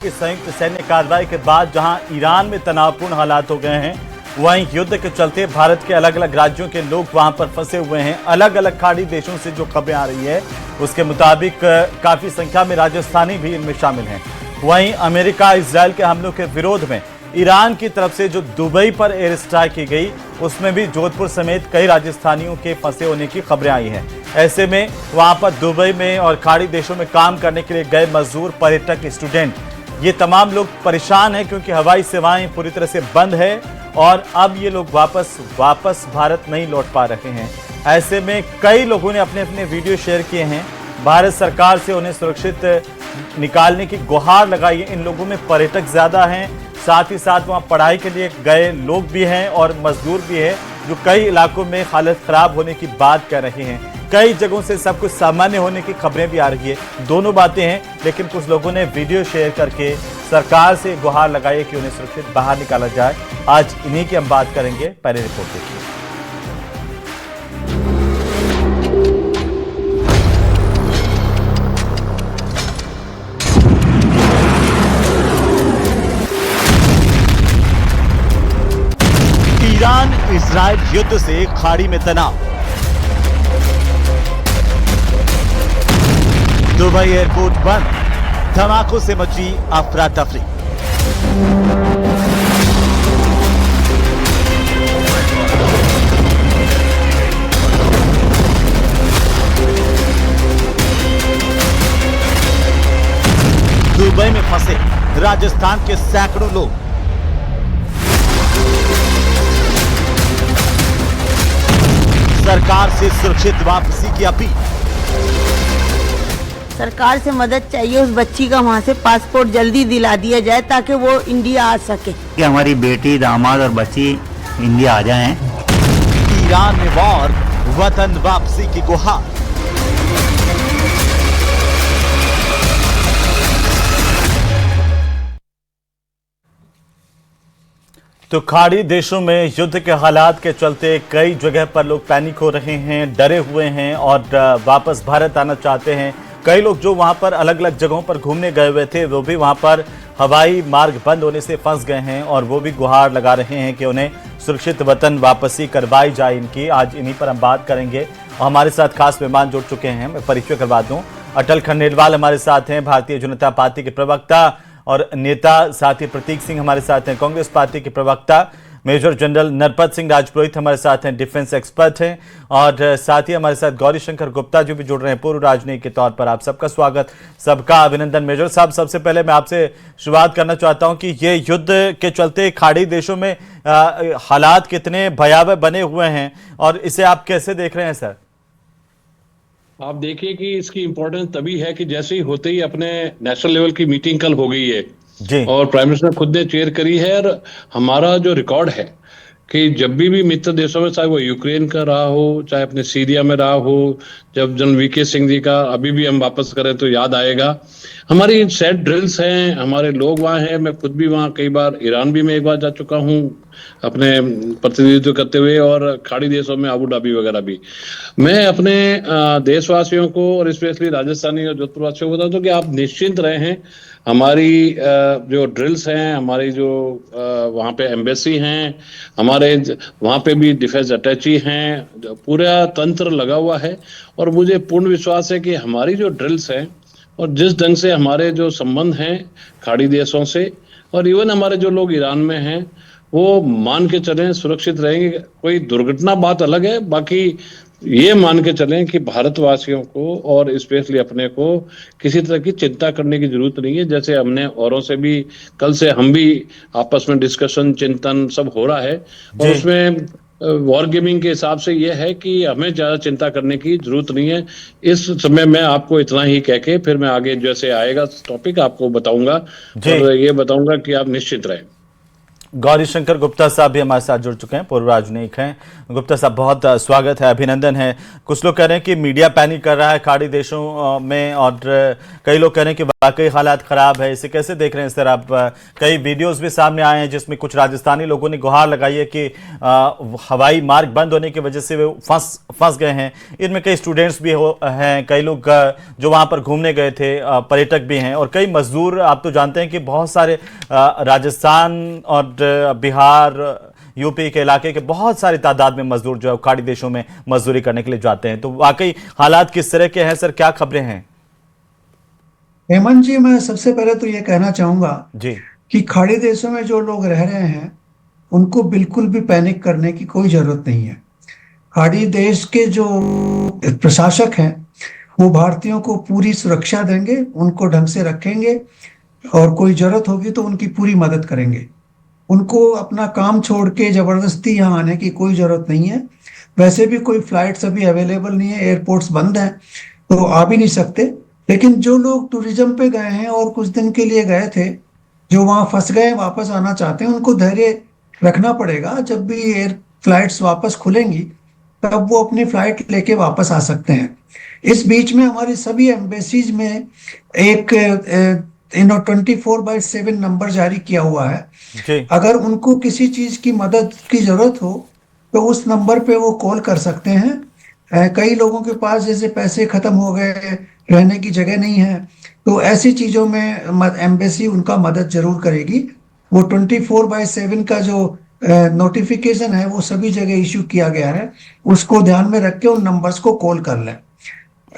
की संयुक्त सैन्य कार्रवाई के बाद जहां ईरान में तनावपूर्ण हालात हो गए हैं, वहीं युद्ध के चलते भारत के अलग अलग राज्यों के लोग वहां पर फंसे हुए हैं। अलग अलग खाड़ी देशों से जो खबरें आ रही है उसके मुताबिक काफी संख्या में राजस्थानी भी इनमें शामिल हैं। वहीं अमेरिका इजरायल के हमलों के विरोध में ईरान की तरफ से जो दुबई पर एयर स्ट्राइक की गई, उसमें भी जोधपुर समेत कई राजस्थानियों के फंसे होने की खबरें आई हैं। ऐसे में वहां पर दुबई में और खाड़ी देशों में काम करने के लिए गए मजदूर, पर्यटक, स्टूडेंट, ये तमाम लोग परेशान हैं क्योंकि हवाई सेवाएं पूरी तरह से बंद है और अब ये लोग वापस भारत नहीं लौट पा रहे हैं। ऐसे में कई लोगों ने अपने अपने वीडियो शेयर किए हैं। भारत सरकार से उन्हें सुरक्षित निकालने की गुहार लगाई है। इन लोगों में पर्यटक ज्यादा हैं, साथ ही साथ वहाँ पढ़ाई के लिए गए लोग भी हैं और मजदूर भी हैं जो कई इलाकों में हालत खराब होने की बात कर रहे हैं। कई जगहों से सब कुछ सामान्य होने की खबरें भी आ रही है। दोनों बातें हैं, लेकिन कुछ लोगों ने वीडियो शेयर करके सरकार से गुहार लगाई है कि उन्हें सुरक्षित बाहर निकाला जाए। आज इन्हीं की हम बात करेंगे। पहले रिपोर्ट देखिए। ईरान इजरायल युद्ध से खाड़ी में तनाव, दुबई एयरपोर्ट बंद, धमाकों से मची अफरा तफरी। दुबई में फंसे राजस्थान के सैकड़ों लोग। सरकार से सुरक्षित वापसी की अपील। सरकार से मदद चाहिए, उस बच्ची का वहाँ से पासपोर्ट जल्दी दिला दिया जाए ताकि वो इंडिया आ सके कि हमारी बेटी, दामाद और बच्ची इंडिया आ जाएं। ईरान में वॉर, वतन वापसी की गुहार। तो खाड़ी देशों में युद्ध के हालात के चलते कई जगह पर लोग पैनिक हो रहे हैं, डरे हुए हैं और वापस भारत आना चाहते हैं। कई लोग जो वहां पर अलग अलग जगहों पर घूमने गए हुए थे, वो भी वहां पर हवाई मार्ग बंद होने से फंस गए हैं और वो भी गुहार लगा रहे हैं कि उन्हें सुरक्षित वतन वापसी करवाई जाए इनकी। आज इन्हीं पर हम बात करेंगे और हमारे साथ खास मेहमान जुड़ चुके हैं। मैं परिचय करवा दूं, अटल खंडेलवाल हमारे साथ हैं, भारतीय जनता पार्टी के प्रवक्ता और नेता। साथ ही प्रतीक सिंह हमारे साथ हैं, कांग्रेस पार्टी के प्रवक्ता। मेजर जनरल नरपत सिंह राजपुरोहित हमारे साथ हैं, डिफेंस एक्सपर्ट हैं। और साथ ही हमारे साथ गौरी शंकर गुप्ता जो भी जुड़ रहे हैं पूर्व राजनयिक के तौर पर। आप सबका स्वागत, सबका अभिनंदन। मेजर साहब, सबसे पहले मैं आपसे शुरुआत करना चाहता हूं कि ये युद्ध के चलते खाड़ी देशों में हालात कितने भयावह बने हुए हैं और इसे आप कैसे देख रहे हैं सर? आप देखिए कि इसकी इम्पोर्टेंस तभी है कि जैसे ही होते ही अपने नेशनल लेवल की मीटिंग कल हो गई है जी, और प्राइम मिनिस्टर खुद ने चेयर करी है। और हमारा जो रिकॉर्ड है कि जब भी मित्र देशों में, चाहे वो यूक्रेन का रहा हो, चाहे अपने सीरिया में रहा हो, जब जनरल वीके सिंह जी का अभी भी हम वापस करें तो याद आएगा। हमारी सेट ड्रिल्स हैं, हमारे लोग वहाँ हैं। मैं खुद भी वहाँ कई बार, ईरान भी मैं एक बार जा चुका हूँ अपने प्रतिनिधित्व करते हुए, और खाड़ी देशों में अबू धाबी वगैरह भी। मैं अपने देशवासियों को और स्पेशली राजस्थानी और जोधपुर वासियों को बताता हूँ कि आप निश्चिंत रहे हैं। हमारी जो ड्रिल्स हैं, हमारी जो वहाँ पे एम्बेसी हैं, हमारे वहाँ पे भी डिफेंस अटैची हैं, पूरा तंत्र लगा हुआ है। और मुझे पूर्ण विश्वास है कि हमारी जो ड्रिल्स हैं और जिस ढंग से हमारे जो संबंध हैं खाड़ी देशों से, और इवन हमारे जो लोग ईरान में हैं, वो मान के चलें सुरक्षित रहेंगे। कोई दुर्घटना बात अलग है, बाकी ये मान के चलें कि भारतवासियों को और स्पेशली अपने को किसी तरह की चिंता करने की जरूरत नहीं है। जैसे हमने औरों से भी, कल से हम भी आपस में डिस्कशन, चिंतन सब हो रहा है, और उसमें वॉर गेमिंग के हिसाब से यह है कि हमें ज्यादा चिंता करने की जरूरत नहीं है इस समय। मैं आपको इतना ही कह के फिर मैं आगे जैसे आएगा टॉपिक आपको बताऊंगा और ये बताऊंगा कि आप निश्चित रहें। गौरी शंकर गुप्ता साहब भी हमारे साथ जुड़ चुके हैं, पूर्व राजनयिक हैं। गुप्ता साहब, बहुत स्वागत है, अभिनंदन है। कुछ लोग कह रहे हैं कि मीडिया पैनिक कर रहा है खाड़ी देशों में, और कई लोग कह रहे हैं कि वाकई हालात खराब है। इसे कैसे देख रहे हैं सर आप? कई वीडियोस भी सामने आए हैं जिसमें कुछ राजस्थानी लोगों ने गुहार लगाई है कि हवाई मार्ग बंद होने की वजह से वे फंस गए हैं। इनमें कई स्टूडेंट्स भी हैं, कई लोग जो वहाँ पर घूमने गए थे, पर्यटक भी हैं, और कई मजदूर। आप तो जानते हैं कि बहुत सारे राजस्थान और बिहार, यूपी के इलाके के बहुत सारी तादाद में मजदूर जो है खाड़ी देशों में मजदूरी करने के लिए जाते हैं। तो वाकई हालात किस तरह के हैं सर, क्या खबरें हैं? हेमंत जी, मैं सबसे पहले तो ये कहना चाहूंगा जी कि खाड़ी देशों में जो लोग रह रहे हैं उनको बिल्कुल भी पैनिक करने की कोई जरूरत नहीं है। खाड़ी देश के जो प्रशासक हैं वो भारतीयों को पूरी सुरक्षा देंगे, उनको ढंग से रखेंगे, और कोई जरूरत होगी तो उनकी पूरी मदद करेंगे। उनको अपना काम छोड़ के जबरदस्ती यहाँ आने की कोई जरूरत नहीं है। वैसे भी कोई फ्लाइट्स अभी अवेलेबल नहीं है, एयरपोर्ट्स बंद हैं, तो आ भी नहीं सकते। लेकिन जो लोग टूरिज्म पे गए हैं और कुछ दिन के लिए गए थे, जो वहाँ फंस गए, वापस आना चाहते हैं, उनको धैर्य रखना पड़ेगा। जब भी एयर फ्लाइट्स वापस खुलेंगी तब वो अपनी फ्लाइट लेके वापस आ सकते हैं। इस बीच में हमारी सभी एम्बेसीज में एक 24/7 नंबर जारी किया हुआ है। अगर उनको किसी चीज की मदद की जरूरत हो तो उस नंबर पे वो कॉल कर सकते हैं। कई लोगों के पास जैसे पैसे खत्म हो गए, रहने की जगह नहीं है, तो ऐसी चीजों में एम्बेसी उनका मदद जरूर करेगी। वो 24/7 का जो नोटिफिकेशन है वो सभी जगह इशू किया गया है, उसको ध्यान में रख के उन नंबर्स को कॉल कर लें।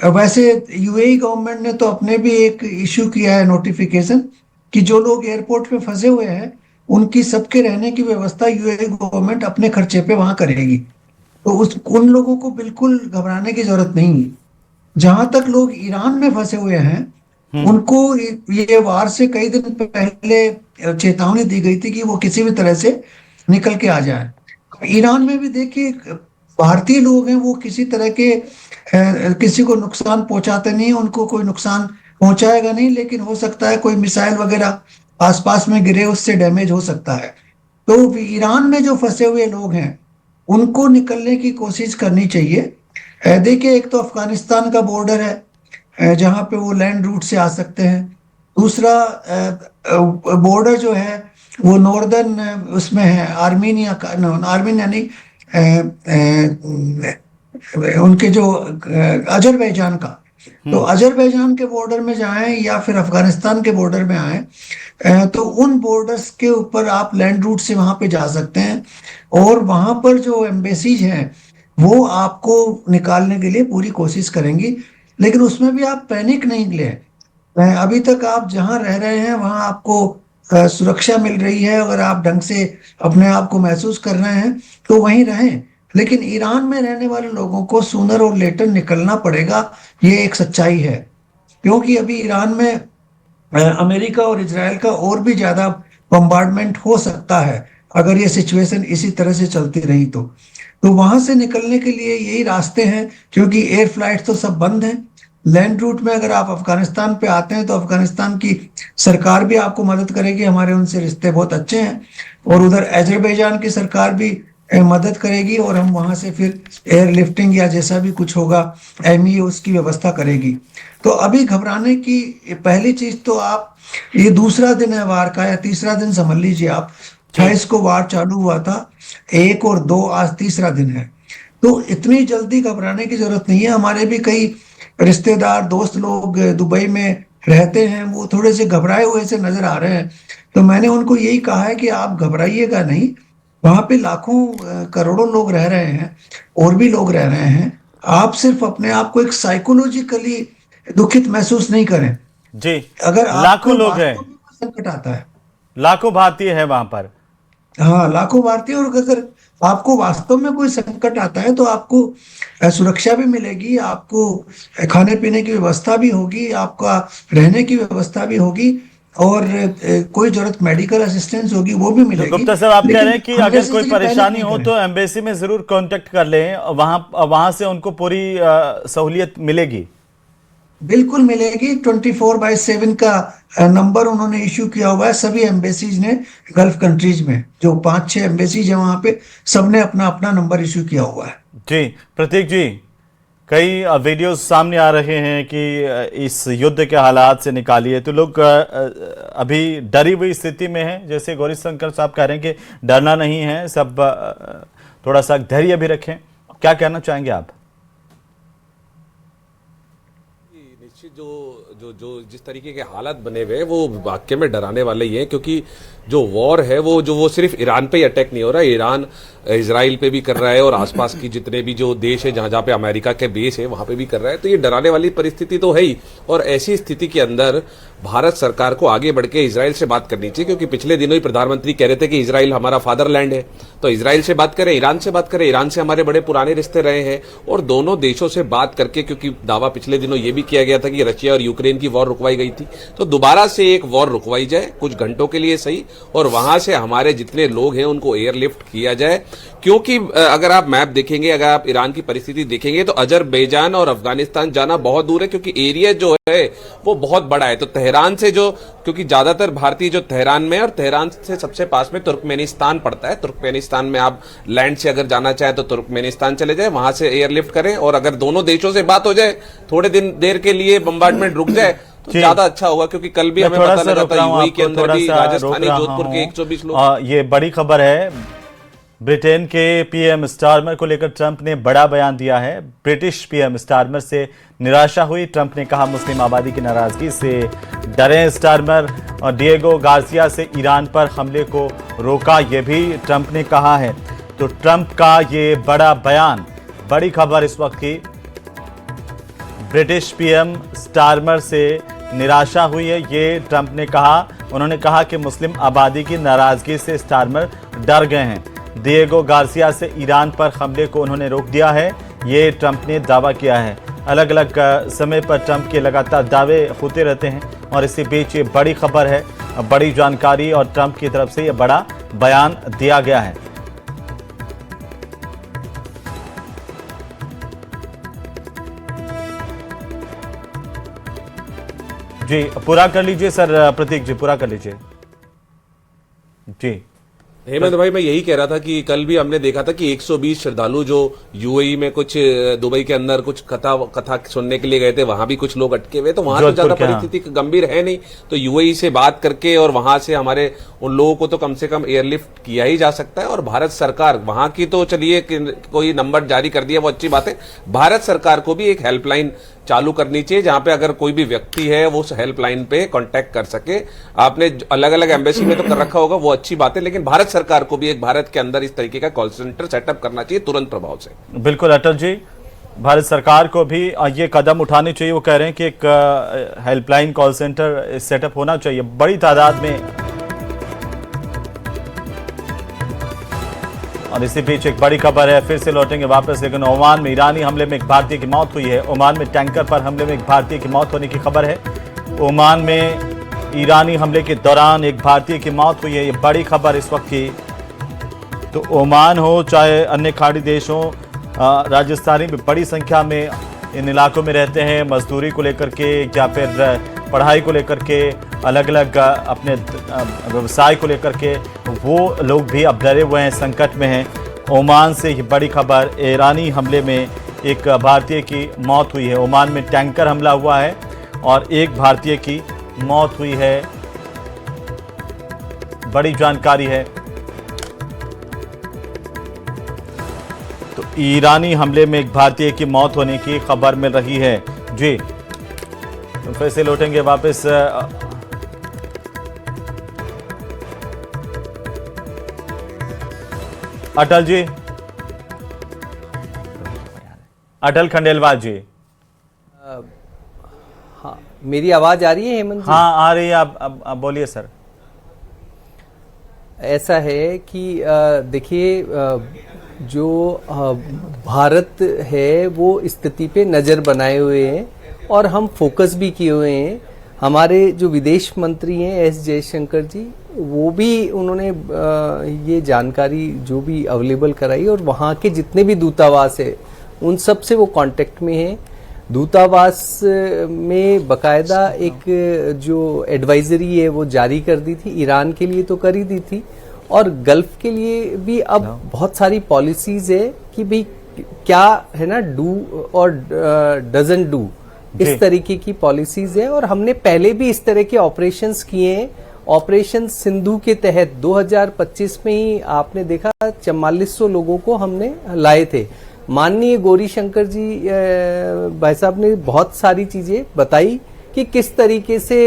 वैसे यूएई गवर्नमेंट ने तो अपने भी एक इशू किया है नोटिफिकेशन कि जो लोग एयरपोर्ट पे फंसे हुए हैं उनकी सबके रहने की व्यवस्था यूएई गवर्नमेंट अपने खर्चे पे वहां करेगी। तो उन लोगों को बिल्कुल घबराने की जरूरत नहीं है। जहां तक लोग ईरान में फंसे हुए हैं उनको ये वार से कई दिन पहले चेतावनी दी गई थी कि वो किसी भी तरह से निकल के आ जाए। ईरान में भी देखिए, भारतीय लोग हैं, वो किसी तरह के किसी को नुकसान पहुंचाते नहीं, उनको कोई नुकसान पहुंचाएगा नहीं, लेकिन हो सकता है कोई मिसाइल वगैरह आसपास में गिरे, उससे डैमेज हो सकता है। तो ईरान में जो फंसे हुए लोग हैं उनको निकलने की कोशिश करनी चाहिए। देखिए, एक तो अफगानिस्तान का बॉर्डर है जहां पे वो लैंड रूट से आ सकते हैं। दूसरा बॉर्डर जो है वो नॉर्दर्न उसमें है, आर्मीनिया का, आर्मीनिया नहीं, उनके जो अजरबैजान का। तो अजरबैजान के बॉर्डर में जाएं या फिर अफगानिस्तान के बॉर्डर में आए तो उन बॉर्डर्स के ऊपर आप लैंड रूट से वहां पे जा सकते हैं, और वहां पर जो एम्बेसीज हैं वो आपको निकालने के लिए पूरी कोशिश करेंगी। लेकिन उसमें भी आप पैनिक नहीं लें। अभी तक आप जहां रह रहे हैं वहां आपको सुरक्षा मिल रही है। अगर आप ढंग से अपने आप को महसूस कर रहे हैं तो वहीं रहें। लेकिन ईरान में रहने वाले लोगों को सूनर और लेटर निकलना पड़ेगा, ये एक सच्चाई है। क्योंकि अभी ईरान में अमेरिका और इजराइल का और भी ज्यादा बम्बार्डमेंट हो सकता है अगर ये सिचुएशन इसी तरह से चलती रही तो वहां से निकलने के लिए यही रास्ते हैं, क्योंकि एयर फ्लाइट तो सब बंद हैं। लैंड रूट में अगर आप अफगानिस्तान पे आते हैं तो अफगानिस्तान की सरकार भी आपको मदद करेगी, हमारे उनसे रिश्ते बहुत अच्छे हैं, और उधर अजरबैजान की सरकार भी मदद करेगी, और हम वहां से फिर एयरलिफ्टिंग या जैसा भी कुछ होगा एमई उसकी व्यवस्था करेगी। तो अभी घबराने की पहली चीज तो आप, ये दूसरा दिन है वार का या तीसरा दिन समझ लीजिए आप। 28 को वार चालू हुआ था, 1 और 2, आज तीसरा दिन है। तो इतनी जल्दी घबराने की जरूरत नहीं है। हमारे भी कई रिश्तेदार दोस्त लोग दुबई में रहते हैं, वो थोड़े से घबराए हुए से नजर आ रहे हैं। तो मैंने उनको यही कहा है कि आप घबराइएगा नहीं, वहां पे लाखों करोड़ों लोग रह रहे हैं और भी लोग रह रहे हैं। आप सिर्फ अपने आप को एक साइकोलॉजिकली दुखित महसूस नहीं करें जी। अगर लाखों लोग हैं, संकट आता है, लाखों भारतीय हैं वहां पर। हाँ, लाखों भारतीय। और अगर आपको वास्तव में कोई संकट आता है तो आपको सुरक्षा भी मिलेगी, आपको खाने पीने की व्यवस्था भी होगी, आपका रहने की व्यवस्था भी होगी, और कोई जरूरत मेडिकल असिस्टेंस होगी वो भी मिलेगी। गुप्ता साहब, आप कह रहे हैं कि अगर कोई परेशानी हो तो एम्बेसी में जरूर कांटेक्ट कर लें, वहां से उनको पूरी सहूलियत मिलेगी। बिल्कुल मिलेगी। 24/7 का नंबर उन्होंने इशू किया हुआ है सभी एम्बेसीज ने, गल्फ कंट्रीज में जो 5-6 एम्बेसीज है वहां पे, सबने अपना अपना नंबर इशू किया हुआ है। जी प्रतीक जी, कई वीडियोस सामने आ रहे हैं कि इस युद्ध के हालात से निकालिए, तो लोग अभी डरी हुई स्थिति में हैं। जैसे गौरीशंकर साहब कह रहे हैं कि डरना नहीं है, सब थोड़ा सा धैर्य भी रखें, क्या कहना चाहेंगे आप? निश्चित जो जिस तरीके के हालात बने हुए हैं वो वाकई में डराने वाले ही हैं, क्योंकि जो वॉर है वो सिर्फ ईरान पे ही अटैक नहीं हो रहा है, ईरान इजराइल पे भी कर रहा है और आसपास की जितने भी जो देश है जहां पे अमेरिका के बेस है वहां पे भी कर रहा है। तो ये डराने वाली परिस्थिति तो है ही, और ऐसी स्थिति के अंदर भारत सरकार को आगे बढ़ के इजराइल से बात करनी चाहिए, क्योंकि पिछले दिनों ही प्रधानमंत्री कह रहे थे कि इजराइल हमारा फादरलैंड है। तो इजराइल से बात करें, ईरान से बात करें, ईरान से हमारे बड़े पुराने रिश्ते रहे हैं, और दोनों देशों से बात करके, क्योंकि दावा पिछले दिनों ये भी किया गया था कि रशिया और यूक्रेन की वॉर रुकवाई गई थी, तो दोबारा से एक वॉर रुकवाई जाए कुछ घंटों के लिए सही, और वहां से हमारे जितने लोग हैं उनको एयरलिफ्ट किया जाए। क्योंकि अगर आप मैप देखेंगे, अगर आप ईरान की परिस्थिति देखेंगे तो अजरबैजान और अफगानिस्तान जाना बहुत दूर है, क्योंकि एरिया जो है वो बहुत बड़ा है। तो तेहरान से जो, क्योंकि ज्यादातर भारतीय जो तेहरान में, और तेहरान से सबसे पास में तुर्कमेनिस्तान पड़ता है, तुर्कमेनिस्तान में आप लैंड से अगर जाना चाहे तो तुर्कमेनिस्तान चले जाए, वहां से एयरलिफ्ट करें, और अगर दोनों देशों से बात हो जाए, थोड़े देर के लिए बम्बार्डमेंट रुक जाए तो ज्यादा अच्छा होगा। क्योंकि कल भी हमें पता लगा था यूएई के अंदर भी राजस्थानी जोधपुर के 120 लोग। ये बड़ी खबर है, ब्रिटेन के पीएम स्टारमर को लेकर ट्रंप ने बड़ा बयान दिया है। ब्रिटिश पीएम स्टारमर से निराशा हुई, ट्रंप ने कहा मुस्लिम आबादी की नाराजगी से डरे स्टारमर, और डिएगो गार्सिया से ईरान पर हमले को रोका, यह भी ट्रंप ने कहा है। तो ट्रंप का ये बड़ा बयान, बड़ी खबर इस वक्त की, ब्रिटिश पीएम स्टारमर से निराशा हुई है, ये ट्रंप ने कहा। उन्होंने कहा कि मुस्लिम आबादी की नाराजगी से स्टारमर डर गए हैं। डिएगो गार्सिया से ईरान पर हमले को उन्होंने रोक दिया है, ये ट्रंप ने दावा किया है। अलग अलग समय पर ट्रंप के लगातार दावे होते रहते हैं, और इसी बीच ये बड़ी खबर है, बड़ी जानकारी, और ट्रंप की तरफ से ये बड़ा बयान दिया गया है। जी पूरा कर लीजिए सर, प्रतीक जी पूरा कर लीजिए। जी हेमंत भाई, मैं यही कह रहा था कि कल भी हमने देखा था कि 120 श्रद्धालु जो यूएई में कुछ दुबई के अंदर कुछ कथा सुनने के लिए गए थे, वहां भी कुछ लोग अटके हुए, तो वहां तो ज्यादा परिस्थिति गंभीर है नहीं। तो यूएई से बात करके और वहां से हमारे उन लोगों को तो कम से कम एयरलिफ्ट किया ही जा सकता है। और भारत सरकार वहां की तो चलिए कोई नंबर जारी कर दिया वो अच्छी बात है, भारत सरकार को भी एक हेल्पलाइन चालू करनी चाहिए जहां पे अगर कोई भी व्यक्ति है वो उस हेल्पलाइन पे कांटेक्ट कर सके। आपने अलग अलग एम्बेसी में तो कर रखा होगा, वो अच्छी बात है, लेकिन भारत सरकार को भी एक भारत के अंदर इस तरीके का कॉल सेंटर सेटअप करना चाहिए तुरंत प्रभाव से। बिल्कुल अटल जी, भारत सरकार को भी ये कदम उठाने चाहिए। वो कह रहे हैं कि एक हेल्पलाइन कॉल सेंटर सेटअप होना चाहिए बड़ी तादाद में। और इसी बीच एक बड़ी खबर है, फिर से लौटेंगे वापस, लेकिन ओमान में ईरानी हमले में एक भारतीय की मौत हुई है। ओमान में टैंकर पर हमले में एक भारतीय की मौत होने की खबर है। ओमान में ईरानी हमले के दौरान एक भारतीय की मौत हुई है, ये बड़ी खबर इस वक्त की। तो ओमान हो चाहे अन्य खाड़ी देश हो, राजस्थानी भी बड़ी संख्या में इन इलाकों में रहते हैं, मजदूरी को लेकर के या फिर पढ़ाई को लेकर के, अलग अलग अपने व्यवसाय को लेकर के, वो लोग भी अब डरे हुए हैं, संकट में हैं। ओमान से ये बड़ी खबर, ईरानी हमले में एक भारतीय की मौत हुई है। ओमान में टैंकर हमला हुआ है और एक भारतीय की मौत हुई है, बड़ी जानकारी है। तो ईरानी हमले में एक भारतीय की मौत होने की खबर मिल रही है। जी तो फिर से लौटेंगे वापस अटल जी, अटल खंडेलवाल जी। हाँ, मेरी आवाज आ रही है हेमंत जी? हाँ आ रही है, आप बोलिए सर। ऐसा है कि देखिए, जो भारत है वो स्थिति पे नज़र बनाए हुए हैं और हम फोकस भी किए हुए हैं। हमारे जो विदेश मंत्री हैं एस जयशंकर जी, वो भी उन्होंने ये जानकारी जो भी अवेलेबल कराई, और वहाँ के जितने भी दूतावास है उन सब से वो कांटेक्ट में हैं। दूतावास में बकायदा एक जो एडवाइजरी है वो जारी कर दी थी, ईरान के लिए तो कर ही दी थी, और गल्फ के लिए भी अब बहुत सारी पॉलिसीज है कि भाई क्या है ना, डू और डजंट डू, इस तरीके की पॉलिसीज है। और हमने पहले भी इस तरह के ऑपरेशंस किए हैं। ऑपरेशन सिंधु के तहत 2025 में ही आपने देखा 4400 लोगों को हमने लाए थे। माननीय गौरी शंकर जी भाई साहब ने बहुत सारी चीजें बताई कि किस तरीके से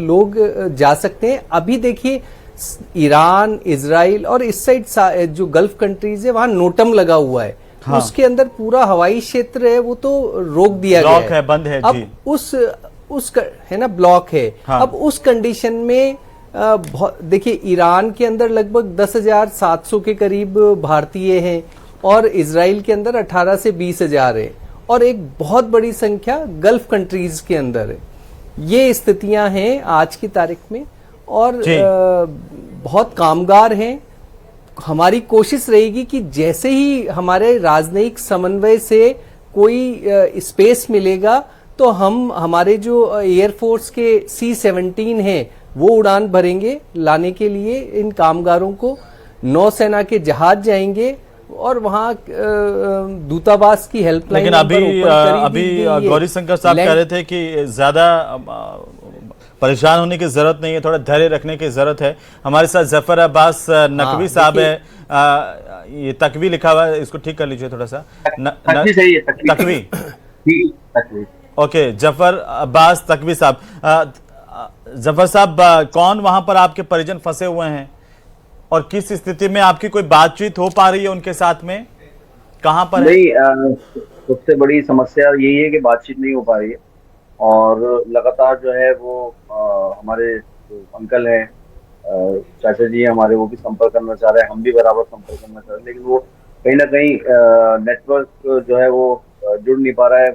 लोग जा सकते हैं। अभी देखिए ईरान, इजराइल और इस साइड जो गल्फ कंट्रीज है वहां नोटम लगा हुआ है। हाँ। उसके अंदर पूरा हवाई क्षेत्र है वो तो रोक दिया गया है, बंद है। अब उस है ना, ब्लॉक है। हाँ। अब उस कंडीशन में देखिए ईरान के अंदर लगभग 10,700 के करीब भारतीय हैं और इजराइल के अंदर 18 से 20,000 है, और एक बहुत बड़ी संख्या गल्फ कंट्रीज के अंदर है। ये स्थितियां हैं आज की तारीख में, और बहुत कामगार हैं। हमारी कोशिश रहेगी कि जैसे ही हमारे राजनयिक समन्वय से कोई स्पेस मिलेगा तो हम हमारे जो एयरफोर्स के C-17 हैं वो उड़ान भरेंगे लाने के लिए इन कामगारों को। नौसेना के जहाज जाएंगे और वहाँ दूतावास की हेल्पलाइन। लेकिन अभी गौरी शंकर साहब कह रहे थे कि ज्यादा परेशान होने की जरूरत नहीं है, थोड़ा धैर्य रखने की जरूरत है। हमारे साथ जफर अब्बास नकवी साहब है, ये तकवी लिखा हुआ है, इसको ठीक कर लीजिए थोड़ा सा। तकवी ओके, जफर अब्बास तकवी साहब। जफर साहब, कौन वहां पर आपके परिजन फंसे हुए हैं और किस स्थिति में आपकी कोई बातचीत हो पा रही है उनके साथ में, कहां पर है? सबसे बड़ी समस्या यही है कि बातचीत नहीं हो पा रही है, और लगातार जो है वो हमारे अंकल हैं, चाचा जी हमारे, वो भी संपर्क करना चाह रहे हैं, हम भी बराबर संपर्क करना चाह रहे हैं, लेकिन वो कहीं ना कहीं नेटवर्क जो है वो जुड़ नहीं पा रहा है,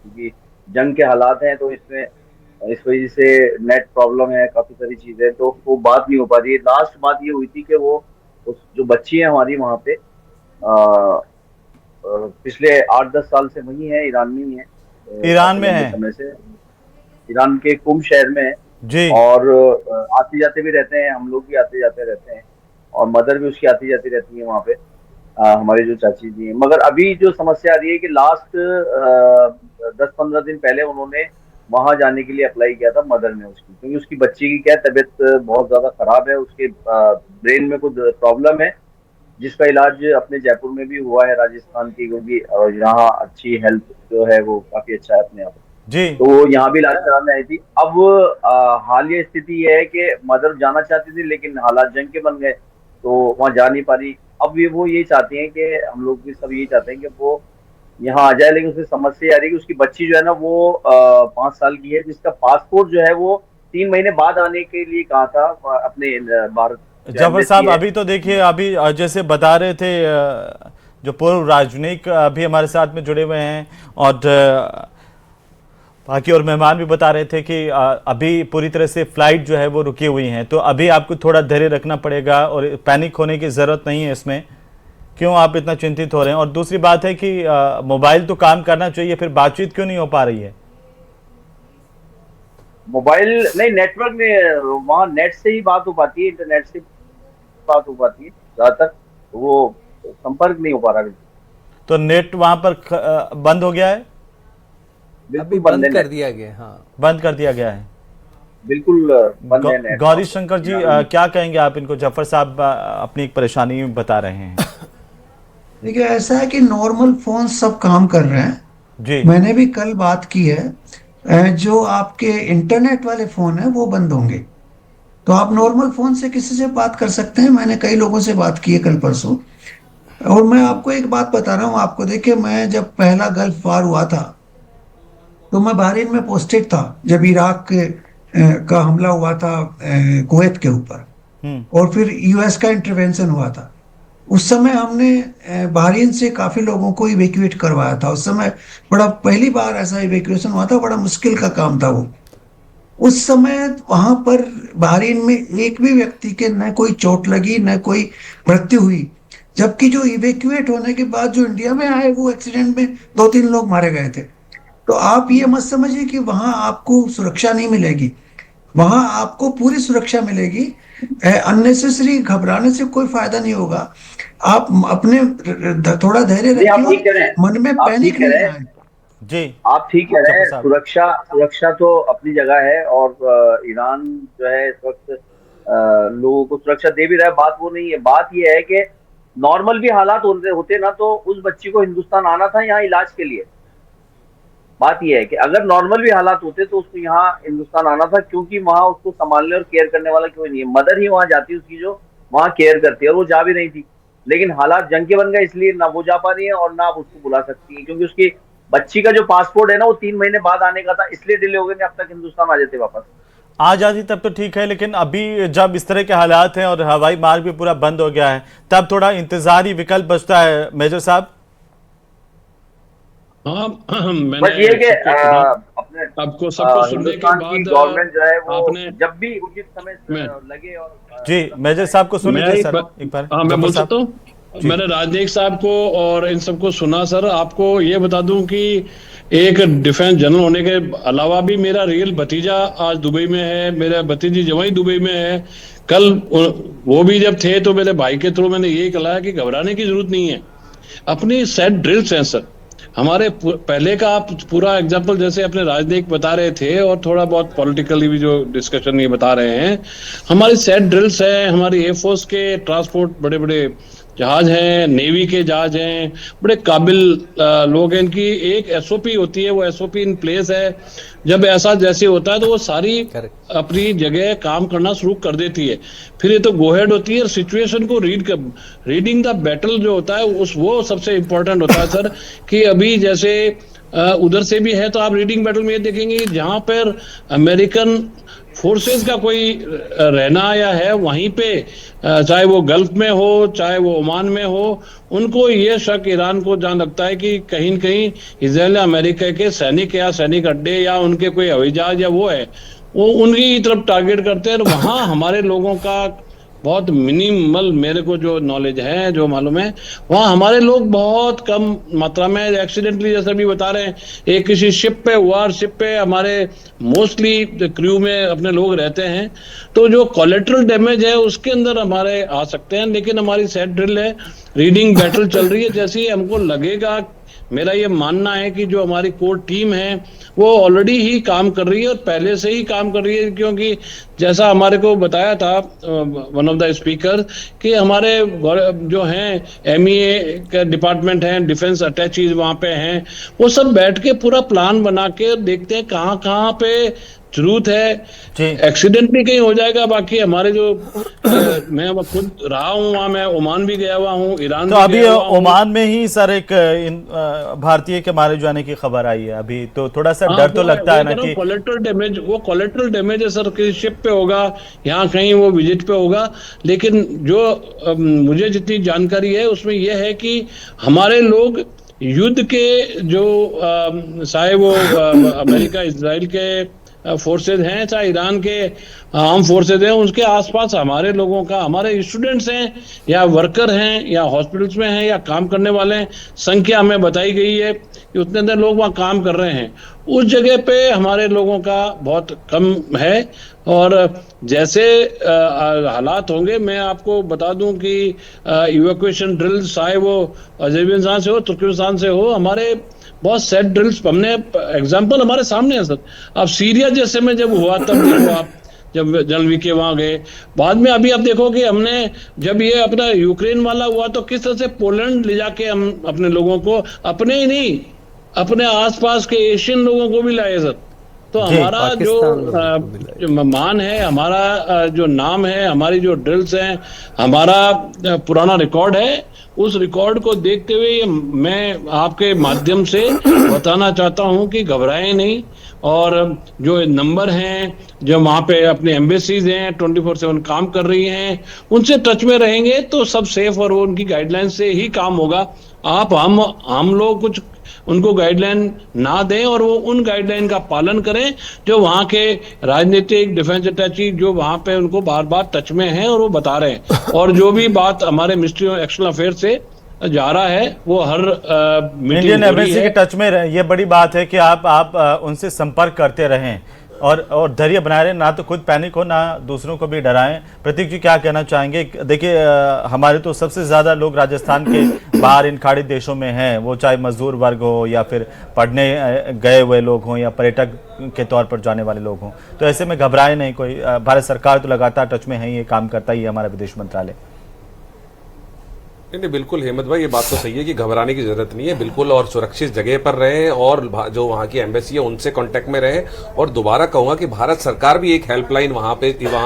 क्योंकि जंग के हालात हैं, तो इसमें इस वजह से नेट प्रॉब्लम है, काफी सारी चीजें, तो वो बात नहीं हो पा रही है। लास्ट बात ये हुई थी कि वो जो बच्ची है हमारी वहाँ पे पिछले 8-10 साल से वही है, ईरान में ही है, ईरान में है, समय से ईरान के कुम शहर में है जी, और आते जाते भी रहते हैं, हम लोग भी आते जाते रहते हैं, और मदर भी उसकी आती जाती रहती है वहाँ पे, हमारे जो चाची जी हैं। मगर अभी जो समस्या आ रही है कि लास्ट 10-15 दिन पहले उन्होंने वहां जाने के लिए अप्लाई किया था, मदर ने उसकी, क्योंकि उसकी बच्ची की क्या तबीयत बहुत ज्यादा खराब है, उसके ब्रेन में कुछ प्रॉब्लम है, जिसका इलाज अपने जयपुर में भी हुआ है, राजस्थान की, क्योंकि यहाँ अच्छी हेल्थ जो है वो काफी अच्छा है अपने यहाँ जी, तो वो यहाँ भी इलाज कराने आई थी। अब हालिया स्थिति ये है कि मदर जाना चाहती थी, लेकिन हालात जंग के बन गए तो वहाँ जा नहीं पा रही। अब वो ये चाहती हैं कि हम लोग भी सब यही चाहते हैं कि वो यहाँ आ जाए, लेकिन उसकी समस्या आ रही है कि उसकी बच्ची जो है ना वो 5 साल की है, जिसका पासपोर्ट जो है वो 3 महीने बाद आने के लिए कहा था अपने भारत। जफर साहब, अभी तो देखिए, अभी जैसे बता रहे थे जो पूर्व राजनयिक अभी हमारे साथ में जुड़े हुए हैं, और बाकी और मेहमान भी बता रहे थे कि अभी पूरी तरह से फ्लाइट जो है वो रुकी हुई हैं, तो अभी आपको थोड़ा धैर्य रखना पड़ेगा और पैनिक होने की जरूरत नहीं है इसमें। क्यों आप इतना चिंतित हो रहे हैं? और दूसरी बात है कि मोबाइल तो काम करना चाहिए, फिर बातचीत क्यों नहीं हो पा रही है? मोबाइल नहीं, नेटवर्क में वहाँ नेट से ही बात हो पाती है, इंटरनेट से बात हो पाती है, ज्यादातर वो संपर्क नहीं हो पा रहा। तो नेट वहां पर बंद हो गया है? अभी बंद कर दिया गया। हाँ, बंद कर दिया गया है, बिल्कुल बंद है। गौरी शंकर जी, क्या कहेंगे आप इनको? जफर साहब अपनी एक परेशानी बता रहे हैं। देखिए, ऐसा है कि नॉर्मल फोन सब काम कर रहे हैं जी, मैंने भी कल बात की है, जो आपके इंटरनेट वाले फोन है वो बंद होंगे, तो आप नॉर्मल फोन से किसी से बात कर सकते हैं। मैंने कई लोगों से बात की है कल परसों, और मैं आपको एक बात बता रहा हूँ आपको। देखिए, मैं जब पहला गल्फ वार हुआ था तो मैं बहरीन में पोस्टेड था, जब इराक का हमला हुआ था कुवैत के ऊपर, और फिर यूएस का इंटरवेंशन हुआ था। उस समय हमने बहरीन से काफी लोगों को इवैक्यूएट करवाया था। उस समय बड़ा पहली बार ऐसा इवैक्यूएशन हुआ था, बड़ा मुश्किल का काम था वो। उस समय वहां पर बहरीन में एक भी व्यक्ति के न कोई चोट लगी न कोई मृत्यु हुई, जबकि जो इवेक्यूएट होने के बाद जो इंडिया में आए वो एक्सीडेंट में 2-3 लोग मारे गए थे। तो आप ये मत समझिए कि वहां आपको सुरक्षा नहीं मिलेगी, वहां आपको पूरी सुरक्षा मिलेगी। अननेसेसरी घबराने से कोई फायदा नहीं होगा। आप अपने थोड़ा धैर्य नहीं, आप ठीक कह रहे रखिए, हैं, मन में आप पैनिक ठीक कह नहीं रहे हैं, आए। जी आप ठीक कह रहे हैं। चप्पू साहब। सुरक्षा तो अपनी जगह है, और ईरान जो है इस वक्त लोगों को सुरक्षा दे भी रहा है, बात वो नहीं है। बात ये है कि नॉर्मल भी हालात होते ना तो उस बच्ची को हिंदुस्तान आना था यहाँ इलाज के लिए। बात यह है कि अगर नॉर्मल भी हालात होते तो उसको यहाँ हिंदुस्तान आना था, क्योंकि वहां उसको संभालने और केयर करने वाला कोई नहीं है। मदर ही वहां जाती है उसकी, जो वहां केयर करती है, और वो जा भी नहीं थी। लेकिन हालात जंग के बन गए, इसलिए ना वो जा पा रही है और ना आप उसको बुला सकती है, क्योंकि उसकी बच्ची का जो पासपोर्ट है ना वो 3 महीने बाद आने का था, इसलिए डिले हो गए, अब तक हिंदुस्तान आ जाते वापस। आ जाती तब तो ठीक है, लेकिन अभी जब इस तरह के हालात हैं और हवाई मार्ग भी पूरा बंद हो गया है, तब थोड़ा इंतजारी विकल्प बचता है मेजर साहब। हाँ, बस ये कि अपने आपको सबको सुनने के हिंदुस्तान की बाद गवर्नमेंट जो है वो आपने जब भी उचित समय लगे और जी मेजर साहब को सुन मैं लीजिए एक सर बार- एक बार। हाँ, मैं जफर बोल साहब। सकता हूँ। मैंने राजनयिक साहब को और इन सबको सुना सर। आपको ये बता दूं कि एक डिफेंस जनरल होने के अलावा भी मेरा रियल भतीजा आज दुबई में है, मेरा भतीजी जवाई दुबई में है। कल वो भी जब थे तो मेरे भाई के थ्रू मैंने यही कहा कि घबराने की जरूरत नहीं है। अपनी सेट ड्रिल्स हैं सर। हमारे पहले का आप पूरा एग्जाम्पल जैसे अपने राजनयिक बता रहे थे और थोड़ा बहुत पॉलिटिकली भी जो डिस्कशन ये बता रहे हैं, हमारी सेट ड्रिल्स हैं, हमारी एयरफोर्स के ट्रांसपोर्ट बड़े बड़े जहाज हैं, नेवी के जहाज हैं, बड़े काबिल लोग हैं। इनकी एक एसओपी होती है, वो एसओपी इन प्लेस है। जब ऐसा जैसे होता है तो वो सारी अपनी जगह काम करना शुरू कर देती है। फिर ये तो गोहेड होती है, सिचुएशन को रीडिंग द बैटल जो होता है वो सबसे इंपॉर्टेंट होता है सर। कि अभी जैसे उधर से भी है तो आप रीडिंग बैटल में ये देखेंगे जहां पर अमेरिकन फोर्सेस का कोई रहना या है, वहीं पे चाहे वो गल्फ में हो चाहे वो ओमान में हो, उनको ये शक ईरान को जहां लगता है कि कहीं न कहीं इजराइल अमेरिका के सैनिक या सैनिक अड्डे या उनके कोई हवाई जहाज या वो है, वो उनकी तरफ टारगेट करते हैं। और वहां हमारे लोगों का बहुत मिनिमल, मेरे को जो नॉलेज है जो मालूम है, वहाँ हमारे लोग बहुत कम मात्रा में एक्सीडेंटली जैसे भी बता रहे हैं, एक किसी शिप पे हुआ और शिप पे हमारे मोस्टली क्रू में अपने लोग रहते हैं। तो जो कोलेटरल डैमेज है उसके अंदर हमारे आ सकते हैं, लेकिन हमारी सेट ड्रिल है, रीडिंग बैटल चल रही है। जैसे ही हमको लगेगा, मेरा ये मानना है कि जो हमारी कोर टीम है वो ऑलरेडी ही काम कर रही है और पहले से ही काम कर रही है, क्योंकि जैसा हमारे को बताया था वन ऑफ द स्पीकर कि हमारे जो हैं MEA का डिपार्टमेंट है, डिफेंस अटैचीज वहाँ पे हैं, वो सब बैठ के पूरा प्लान बना के देखते हैं कहाँ कहाँ पे जरूरत है। एक्सीडेंट भी कहीं हो जाएगा, बाकी हमारे जो मैं खुद रहा हूँ वहाँ, मैं ओमान भी गया हुआ हूँ, ईरान तो भी अभी गया हुआ हूँ। ओमान में ही सर एक भारतीय के मारे जाने की खबर आई है अभी, तो थोड़ा सा डर तो लगता है ना कि कोलेटरल डैमेज है सर, किसी शिप पे होगा, यहाँ कहीं वो विजिट पे होगा। लेकिन जो मुझे जितनी जानकारी है उसमें यह है कि हमारे लोग युद्ध के जो चाहे वो अमेरिका इजराइल के फोर्सेज हैं, चाहे ईरान के आर्म फोर्सेज हैं, उसके आसपास हमारे लोगों का, हमारे स्टूडेंट्स हैं या वर्कर हैं या हॉस्पिटल्स में हैं या काम करने वाले हैं, संख्या हमें बताई गई है कि उतने अंदर लोग वहाँ काम कर रहे हैं। उस जगह पे हमारे लोगों का बहुत कम है। और जैसे हालात होंगे, मैं आपको बता दूं कि इवैक्यूएशन ड्रिल्स चाहे वो अजरबैजान से हो, तुर्कमेनिस्तान से हो, हमारे बहुत सेट ड्रिल्स, हमने एग्जांपल हमारे सामने है सर। अब सीरिया जैसे में जब हुआ तब देखो आप, जब जनरल वीके वहां गए, बाद में अभी आप देखो कि हमने जब ये अपना यूक्रेन वाला हुआ तो किस तरह से पोलैंड ले जाके हम अपने लोगों को, अपने ही नहीं अपने आसपास के एशियन लोगों को भी लाए सर। तो हमारा जो मान है, हमारा जो नाम है, हमारी जो ड्रिल्स हैं, हमारा पुराना रिकॉर्ड है, उस रिकॉर्ड को देखते हुए मैं आपके माध्यम से बताना चाहता हूं कि घबराएं नहीं। और जो नंबर हैं, जो वहाँ पे अपने एम्बेसीज हैं 24/7 काम कर रही हैं, उनसे टच में रहेंगे तो सब सेफ और वो उनकी गाइडलाइन से ही काम होगा। हम लोग कुछ उनको गाइडलाइन ना दें और वो उन गाइडलाइन का पालन करें जो वहाँ के राजनीतिक डिफेंस अटैची जो वहाँ पे उनको बार बार टच में हैं और वो बता रहे हैं। और जो भी बात हमारे मिनिस्ट्री ऑफ एक्सटर्नल अफेयर से जा रहा है वो हर इंडियन एम्बेसी के टच में रहे। ये बड़ी बात है कि आप उनसे संपर्क करते रहें और धैर्य बनाए रहें, ना तो खुद पैनिक हो ना दूसरों को भी डराएं। प्रतीक जी क्या कहना चाहेंगे? देखिए हमारे तो सबसे ज्यादा लोग राजस्थान के बाहर इन खाड़ी देशों में हैं, वो चाहे मजदूर वर्ग हो या फिर पढ़ने गए हुए लोग हों या पर्यटक के तौर पर जाने वाले लोग हों, तो ऐसे में घबराए नहीं कोई। भारत सरकार तो लगातार टच में है, ये काम करता ही है हमारा विदेश मंत्रालय। नहीं, बिल्कुल हेमंत भाई, ये बात तो सही है कि घबराने की जरूरत नहीं है, बिल्कुल। और सुरक्षित जगह पर रहें और जो वहाँ की एम्बेसी है उनसे कांटेक्ट में रहें। और दोबारा कहूंगा कि भारत सरकार भी एक हेल्पलाइन वहाँ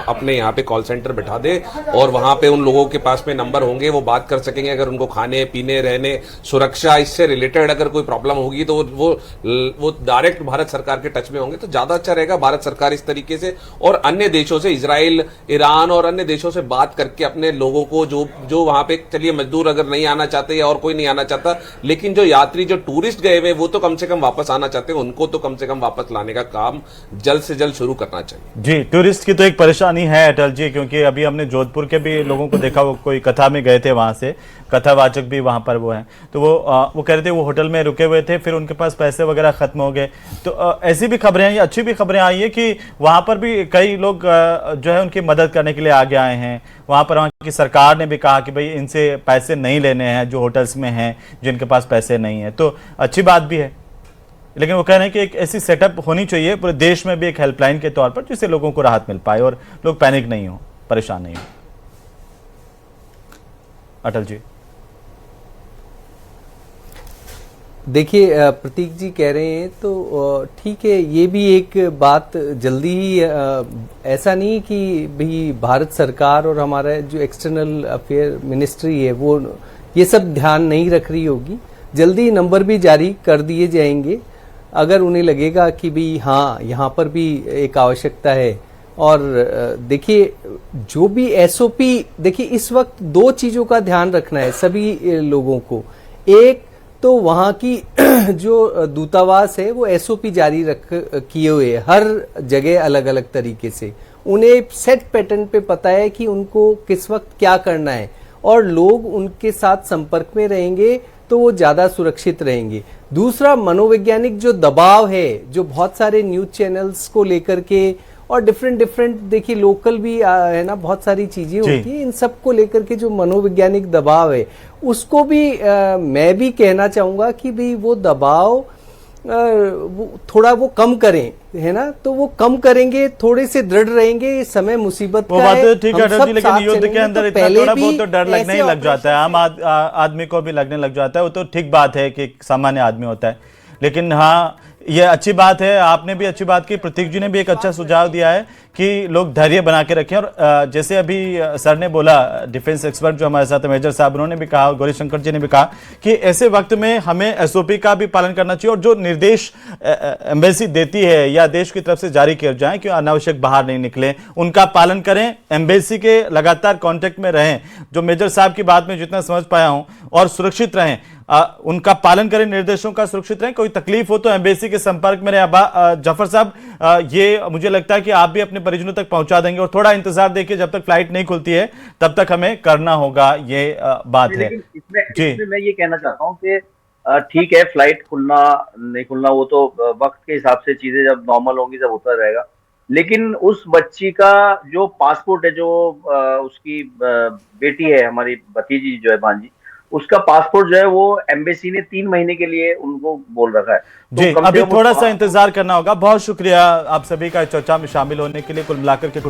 अपने यहाँ पे कॉल सेंटर बैठा दे और वहाँ पे उन लोगों के पास में नंबर होंगे, वो बात कर सकेंगे। अगर उनको खाने पीने रहने सुरक्षा इससे रिलेटेड अगर कोई प्रॉब्लम होगी तो वो डायरेक्ट भारत सरकार के टच में होंगे, तो ज्यादा अच्छा रहेगा। भारत सरकार इस तरीके से और अन्य देशों से, इजराइल, ईरान और अन्य देशों से बात करके अपने लोगों को जो वहाँ पे, चलिए मजदूर अगर नहीं आना चाहते या और कोई नहीं आना चाहता, लेकिन जो यात्री जो टूरिस्ट गए हुए वो तो कम से कम वापस आना चाहते हैं, उनको तो कम से कम वापस लाने का काम जल्द से जल्द शुरू करना चाहिए। जी, टूरिस्ट की तो एक परेशानी है अटल जी, क्योंकि अभी हमने जोधपुर के भी लोगों को देखा, वो कोई कथा में गए थे, वहां से कथावाचक भी वहां पर वो हैं, तो वो कह रहे थे वो होटल में रुके हुए थे, फिर उनके पास पैसे वगैरह खत्म हो गए। तो ऐसी भी खबरें आई, अच्छी भी खबरें आई है कि वहां पर भी कई लोग जो है उनकी मदद करने के लिए आगे आए हैं। वहां की सरकार ने भी कहा कि भाई इनसे पैसे नहीं लेने हैं जो होटल्स में हैं, जिनके पास पैसे नहीं है, तो अच्छी बात भी है। लेकिन वो कह रहे हैं कि एक ऐसी सेटअप होनी चाहिए पूरे देश में भी, एक हेल्पलाइन के तौर पर, जिससे लोगों को राहत मिल पाए और लोग पैनिक नहीं हो, परेशान नहीं हो। अटल जी देखिए, प्रतीक जी कह रहे हैं तो ठीक है, ये भी एक बात जल्दी ही, ऐसा नहीं कि भाई भारत सरकार और हमारा जो एक्सटर्नल अफेयर मिनिस्ट्री है वो ये सब ध्यान नहीं रख रही होगी। जल्दी नंबर भी जारी कर दिए जाएंगे अगर उन्हें लगेगा कि भाई हाँ यहाँ पर भी एक आवश्यकता है। और देखिए जो भी एसओपी, देखिए इस वक्त दो चीज़ों का ध्यान रखना है सभी लोगों को। एक तो वहाँ की जो दूतावास है वो एसओपी जारी किए हुए हर जगह अलग अलग तरीके से, उन्हें सेट पैटर्न पे पता है कि उनको किस वक्त क्या करना है और लोग उनके साथ संपर्क में रहेंगे तो वो ज़्यादा सुरक्षित रहेंगे। दूसरा, मनोवैज्ञानिक जो दबाव है जो बहुत सारे न्यूज चैनल्स को लेकर के और डिफरेंट देखिए लोकल भी है ना, बहुत सारी चीजें होती है, इन सब को लेकर के जो मनोवैज्ञानिक दबाव है उसको भी मैं भी कहना चाहूंगा कि भाई वो दबाव थोड़ा वो कम करें, है ना, तो वो कम करेंगे, थोड़े से दृढ़ रहेंगे। समय मुसीबत का बात है, ठीक है अटल जी, लेकिन युद्ध के अंदर इतना थोड़ा बहुत तो डर लगने ही लग जाता है, आम आदमी को भी लगने लग जाता है। वो तो ठीक बात है कि सामान्य आदमी होता है, लेकिन हाँ ये अच्छी बात है, आपने भी अच्छी बात की, प्रतीक जी ने भी एक अच्छा सुझाव दिया है कि लोग धैर्य बना के रखें। और जैसे अभी सर ने बोला, डिफेंस एक्सपर्ट जो हमारे साथ मेजर साहब, उन्होंने भी कहा, गौरी शंकर जी ने भी कहा कि ऐसे वक्त में हमें एसओपी का भी पालन करना चाहिए और जो निर्देश एम्बेसी देती है या देश की तरफ से जारी किए जाए कि अनावश्यक बाहर नहीं निकले, उनका पालन करें, एम्बेसी के लगातार कॉन्टेक्ट में रहें, जो मेजर साहब की बात में जितना समझ पाया हूं, और सुरक्षित रहें, उनका पालन करें, निर्देशों का, सुरक्षित रहें। कोई तकलीफ हो तो एम्बेसी के संपर्क में रहें। जफर साहब, ये मुझे लगता है कि आप भी अपने परिजनों तक पहुंचा देंगे और थोड़ा इंतजार देखिए, जब तक फ्लाइट नहीं खुलती है तब तक हमें करना होगा, ये बात है। इसमें मैं ये कहना चाहता हूँ कि ठीक है, फ्लाइट खुलना नहीं खुलना वो तो वक्त के हिसाब से चीजें जब नॉर्मल होंगी जब होता रहेगा, लेकिन उस बच्ची का जो पासपोर्ट है, जो उसकी बेटी है, हमारी भतीजी जो है, भांजी, उसका पासपोर्ट जो है वो एम्बेसी ने 3 महीने के लिए उनको बोल रखा है। जी, अभी थोड़ा सा इंतजार करना होगा। बहुत शुक्रिया आप सभी का चर्चा में शामिल होने के लिए। कुल मिलाकर के